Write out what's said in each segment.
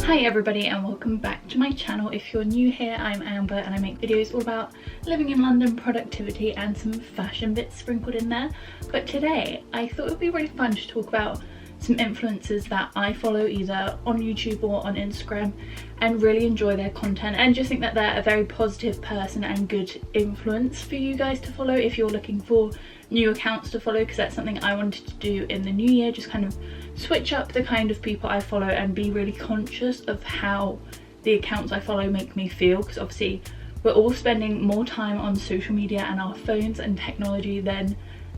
Hi everybody and welcome back to my channel. If you're new here, I'm Amber and I make videos all about living in London, productivity and some fashion bits sprinkled in there. But today I thought it would be really fun to talk about some influencers that I follow either on YouTube or on Instagram and really enjoy their content, and just think that they're a very positive person and good influence for you guys to follow if you're looking for new accounts to follow, because that's something I wanted to do in the new year, just kind of switch up the kind of people I follow and be really conscious of how the accounts I follow make me feel, because obviously we're all spending more time on social media and our phones and technology than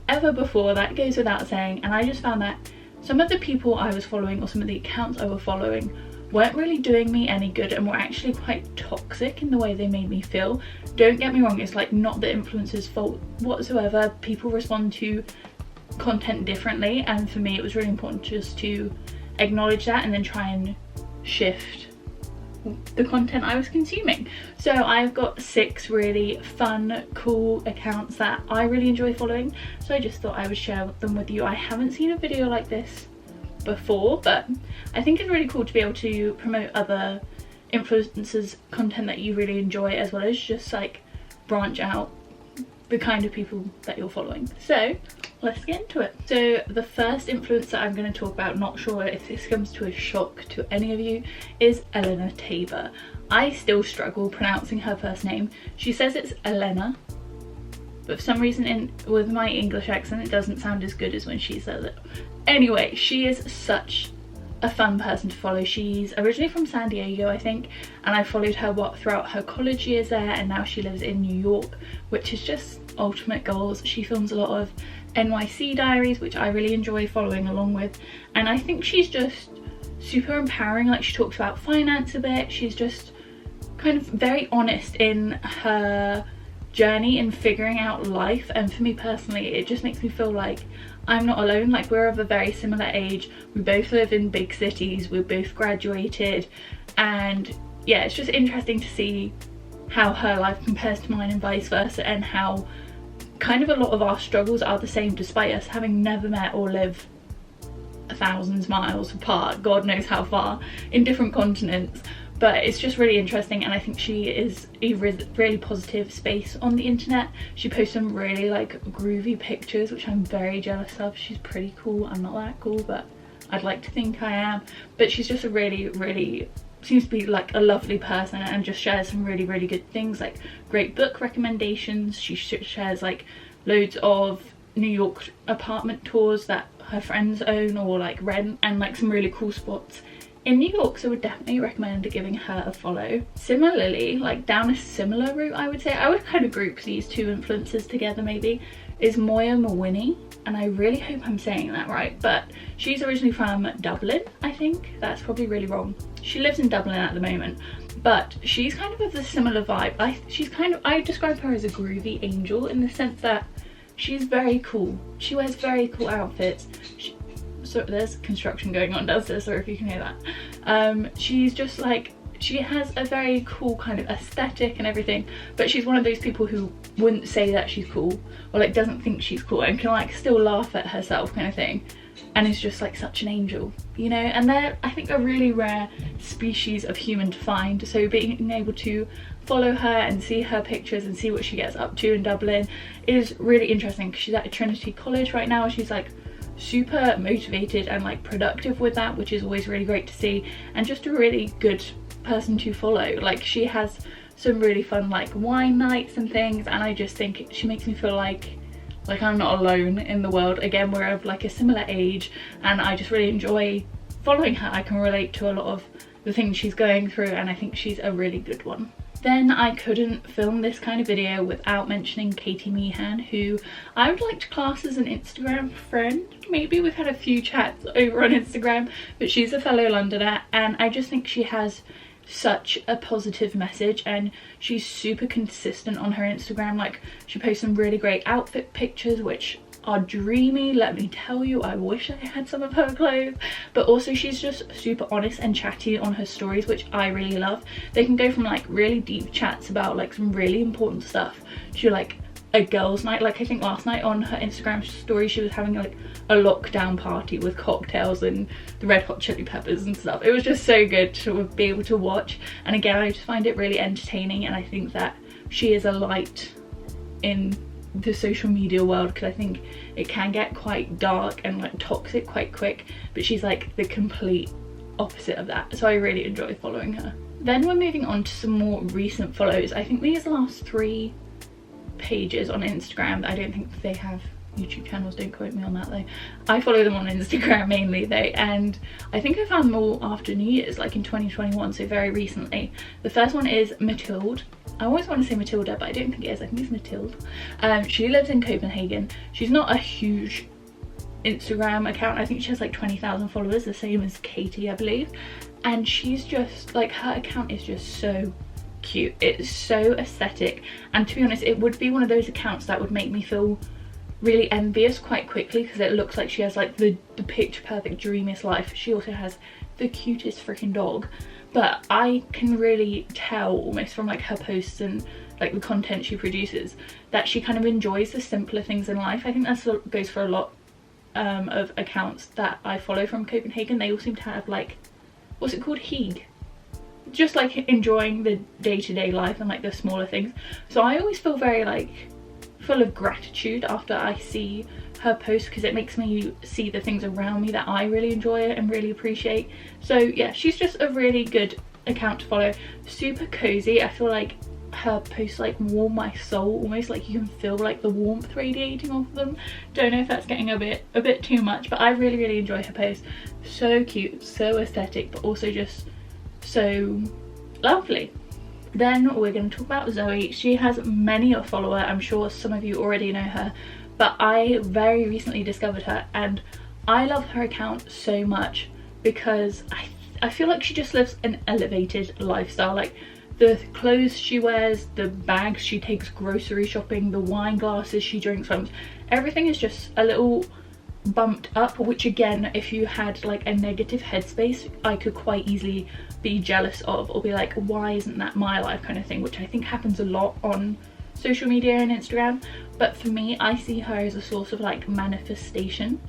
ever before. That goes without saying, and I just found that some of the people I was following or some of the accounts I was following weren't really doing me any good and were actually quite toxic in the way they made me feel. Don't get me wrong, it's like not the influencer's fault whatsoever. People respond to content differently, and for me it was really important just to acknowledge that and then try and shift the content I was consuming. So I've got 6 really fun, cool accounts that I really enjoy following, so I just thought I would share them with you. I haven't seen a video like this before, but I think it's really cool to be able to promote other influencers' content that you really enjoy, as well as just like branch out the kind of people that you're following. So let's get into it. So the first influencer I'm going to talk about, not sure if this comes to a shock to any of you, is Elena Tabor. I still struggle pronouncing her first name. She says it's Elena, but for some reason with my English accent it doesn't sound as good as when she says it. Anyway, she is such a fun person to follow. She's originally from San Diego, I think, and I followed her throughout her college years there, and now she lives in New York, which is just ultimate goals. She films a lot of NYC diaries, which I really enjoy following along with, and I think she's just super empowering. Like, she talks about finance a bit, she's just kind of very honest in her journey in figuring out life, and for me personally it just makes me feel like I'm not alone. Like, we're of a very similar age, we both live in big cities, we're both graduated, and yeah, it's just interesting to see how her life compares to mine and vice versa, and how kind of a lot of our struggles are the same despite us having never met or lived thousands of miles apart, God knows how far, in different continents. But it's just really interesting, and I think she is a really positive space on the internet. She posts some really like groovy pictures, which I'm very jealous of. She's pretty cool. I'm not that cool, but I'd like to think I am. But she's just a really seems to be like a lovely person, and just shares some really good things, like great book recommendations. She shares like loads of New York apartment tours that her friends own or like rent, and like some really cool spots in New York, so would definitely recommend giving her a follow. Similarly, like down a similar route, I would say, I would kind of group these two influencers together maybe, is Moya McMahon, and I really hope I'm saying that right, but she's originally from Dublin. I think that's probably really wrong. She lives in Dublin at the moment, but she's kind of the similar vibe. I describe her as a groovy angel, in the sense that she's very cool. She wears very cool outfits. So there's construction going on downstairs, sorry if you can hear that. She's just like, she has a very cool kind of aesthetic and everything, but she's one of those people who wouldn't say that she's cool, or like doesn't think she's cool, and can like still laugh at herself kind of thing, and is just like such an angel, you know. And they're, I think, a really rare species of human to find, so being able to follow her and see her pictures and see what she gets up to in Dublin is really interesting, because she's at Trinity College right now. She's like super motivated and like productive with that, which is always really great to see, and just a really good person to follow. Like, she has some really fun like wine nights and things, and I just think she makes me feel like I'm not alone in the world. Again, we're of like a similar age, and I just really enjoy following her. I can relate to a lot of the things she's going through, and I think she's a really good one. Then I couldn't film this kind of video without mentioning Meehan, who I would like to class as an Instagram friend. Maybe we've had a few chats over on Instagram, but she's a fellow Londoner, and I just think she has such a positive message, and she's super consistent on her Instagram. Like, she posts some really great outfit pictures which are dreamy, let me tell you. I wish I had some of her clothes. But also she's just super honest and chatty on her stories, which I really love. They can go from like really deep chats about like some really important stuff to like a girls' night. Like I think last night on her Instagram story she was having like a lockdown party with cocktails and the Red Hot Chili Peppers and stuff. It was just so good to be able to watch, and again I just find it really entertaining, and I think that she is a light in the social media world, because I think it can get quite dark and like toxic quite quick, but she's like the complete opposite of that, so I really enjoy following her. Then we're moving on to some more recent follows. I think these last 3 pages on Instagram, I don't think they have YouTube channels, don't quote me on that though. I follow them on Instagram mainly though, and I think I found them all after New Year's, like in 2021, so very recently. The first one is Matilda. I always want to say Matilda, but I don't think it is. I think it's Matilda. She lives in Copenhagen. She's not a huge Instagram account. I think she has like 20,000 followers, the same as Katie, I believe. And she's just like, her account is just so cute. It's so aesthetic, and to be honest, it would be one of those accounts that would make me feel really envious quite quickly, because it looks like she has like the picture perfect dreamiest life. She also has the cutest freaking dog, but I can really tell almost from like her posts and like the content she produces that she kind of enjoys the simpler things in life. I think that's what goes for a lot of accounts that I follow from Copenhagen. They all seem to have like, what's it called, hygge, just like enjoying the day-to-day life and like the smaller things. So I always feel very like full of gratitude after I see her post, because it makes me see the things around me that I really enjoy and really appreciate. So yeah, she's just a really good account to follow. Super cozy. I feel like her posts like warm my soul, almost like you can feel like the warmth radiating off them. Don't know if that's getting a bit too much, but I really enjoy her posts. So cute, so aesthetic, but also just so lovely. Then we're going to talk about Zoe. She has many a follower. I'm sure some of you already know her, but I very recently discovered her, and I love her account so much because I feel like she just lives an elevated lifestyle. Like the clothes she wears, the bags she takes grocery shopping, the wine glasses she drinks from, everything is just a little bumped up, which again, if you had like a negative headspace, I could quite easily be jealous of, or be like, why isn't that my life, kind of thing, which I think happens a lot on social media and Instagram. But for me, I see her as a source of like manifestation,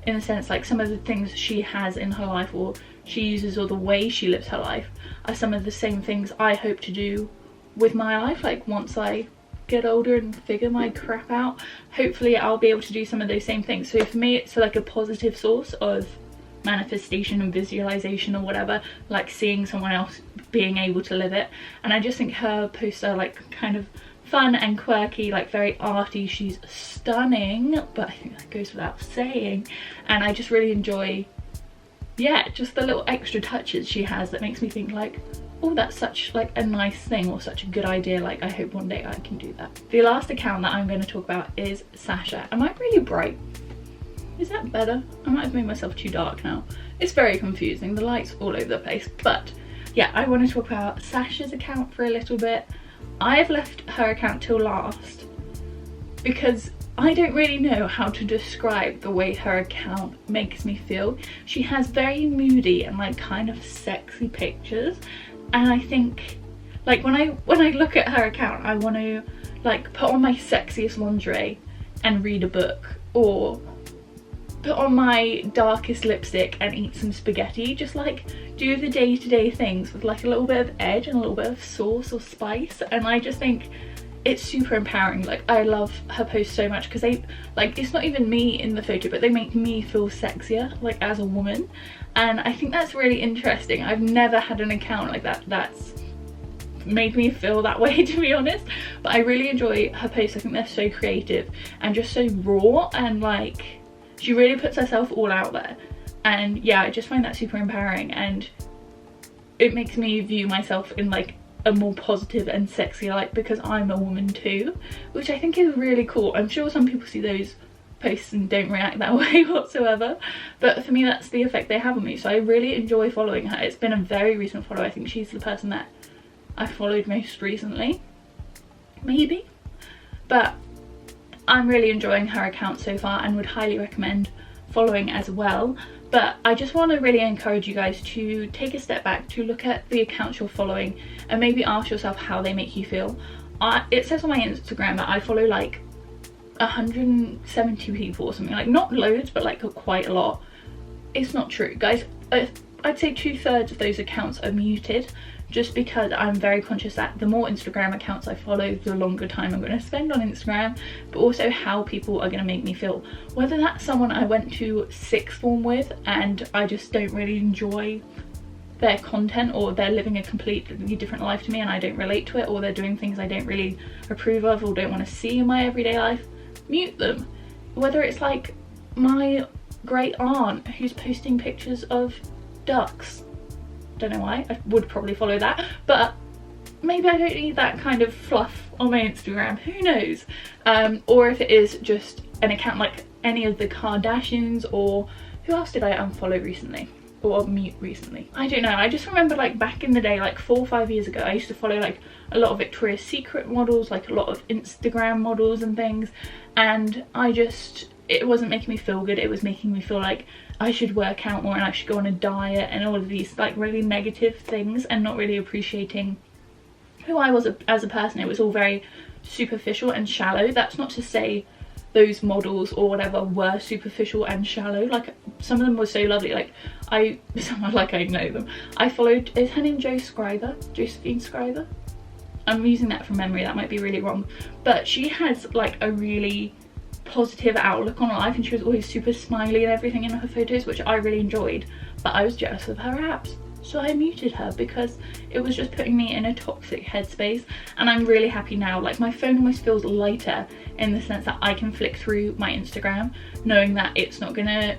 in a sense. Like some of the things she has in her life, or she uses, or the way she lives her life, are some of the same things I hope to do with my life. Like once I get older and figure my crap out, hopefully I'll be able to do some of those same things. So for me, it's like a positive source of manifestation and visualization or whatever, like seeing someone else being able to live it. And I just think her posts are like kind of fun and quirky, like very arty. She's stunning, but I think that goes without saying, and I just really enjoy, yeah, just the little extra touches she has that makes me think like, oh, that's such like a nice thing, or such a good idea. Like I hope one day I can do that. The last account that I'm going to talk about is Sasha. Am I really bright? Is that better? I might have made myself too dark now. It's very confusing, the light's all over the place. But yeah, I want to talk about Sasha's account for a little bit. I've left her account till last because I don't really know how to describe the way her account makes me feel. She has very moody and like kind of sexy pictures, and I think like when I look at her account, I want to like put on my sexiest lingerie and read a book, or put on my darkest lipstick and eat some spaghetti. Just like do the day-to-day things with like a little bit of edge and a little bit of sauce or spice, and I just think it's super empowering. Like I love her posts so much because they like, it's not even me in the photo, but they make me feel sexier like as a woman, and I think that's really interesting. I've never had an account like that that's made me feel that way, to be honest. But I really enjoy her posts. I think they're so creative and just so raw, and like she really puts herself all out there. And yeah, I just find that super empowering, and it makes me view myself in like a more positive and sexy light, because I'm a woman too, which I think is really cool. I'm sure some people see those posts and don't react that way whatsoever, but for me that's the effect they have on me. So I really enjoy following her. It's been a very recent follow. I think she's the person that I followed most recently, maybe, but I'm really enjoying her account so far and would highly recommend following as well. But I just want to really encourage you guys to take a step back, to look at the accounts you're following and maybe ask yourself how they make you feel. it says on my Instagram that I follow like 170 people or something, like not loads but like quite a lot. It's not true, guys. I'd say 2/3 of those accounts are muted, just because I'm very conscious that the more Instagram accounts I follow, the longer time I'm going to spend on Instagram, but also how people are going to make me feel. Whether that's someone I went to sixth form with and I just don't really enjoy their content, or they're living a completely different life to me and I don't relate to it, or they're doing things I don't really approve of or don't want to see in my everyday life, mute them. Whether it's like my great aunt who's posting pictures of ducks, don't know why, I would probably follow that, but maybe I don't need that kind of fluff on my Instagram, who knows. Or if it is just an account like any of the Kardashians, or who else did I unfollow recently or mute recently, I don't know. I just remember like back in the day, like 4 or 5 years ago, I used to follow like a lot of Victoria's Secret models, like a lot of Instagram models and things, and it wasn't making me feel good. It was making me feel like I should work out more and I should go on a diet and all of these like really negative things, and not really appreciating who I was as a person. It was all very superficial and shallow. That's not to say those models or whatever were superficial and shallow. Like some of them were so lovely. Like I know them. I followed, is her name Josephine Scriver? I'm using that from memory, that might be really wrong, but she has like a really positive outlook on life and she was always super smiley and everything in her photos, which I really enjoyed, but I was jealous of her abs, so I muted her because it was just putting me in a toxic headspace. And I'm really happy now, like my phone almost feels lighter in the sense that I can flick through my Instagram knowing that it's not gonna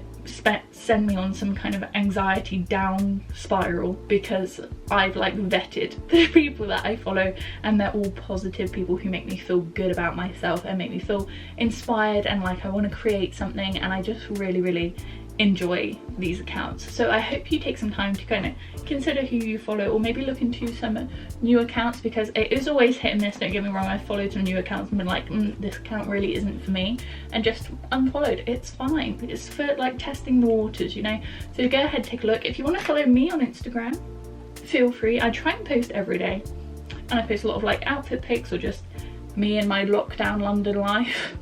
send me on some kind of anxiety down spiral, because I've like vetted the people that I follow and they're all positive people who make me feel good about myself and make me feel inspired and like I want to create something, and I just really enjoy these accounts. So I hope you take some time to kind of consider who you follow, or maybe look into some new accounts, because it is always hit and miss, don't get me wrong. I've followed some new accounts and been like, this account really isn't for me, and just unfollowed. It's fine, it's for like testing the waters, you know. So go ahead, take a look. If you want to follow me on Instagram, feel free. I try and post every day, and I post a lot of like outfit pics or just me and my lockdown London life.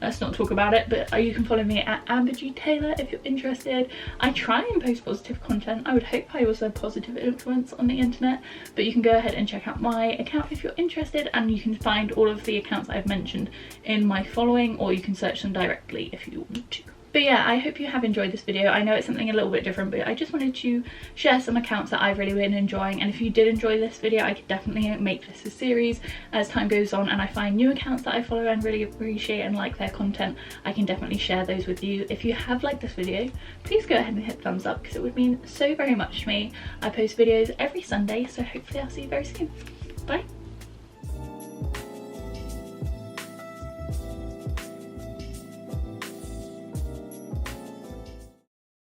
Let's not talk about it, but you can follow me at ambergtaylor if you're interested. I try and post positive content. I would hope I was a positive influence on the internet, but you can go ahead and check out my account if you're interested, and you can find all of the accounts I've mentioned in my following, or you can search them directly if you want to. But yeah, I hope you have enjoyed this video. I know it's something a little bit different, but I just wanted to share some accounts that I've really been enjoying. And if you did enjoy this video, I could definitely make this a series as time goes on and I find new accounts that I follow and really appreciate and like their content. I can definitely share those with you. If you have liked this video, please go ahead and hit thumbs up, because it would mean so very much to me. I post videos every Sunday, so hopefully I'll see you very soon. Bye.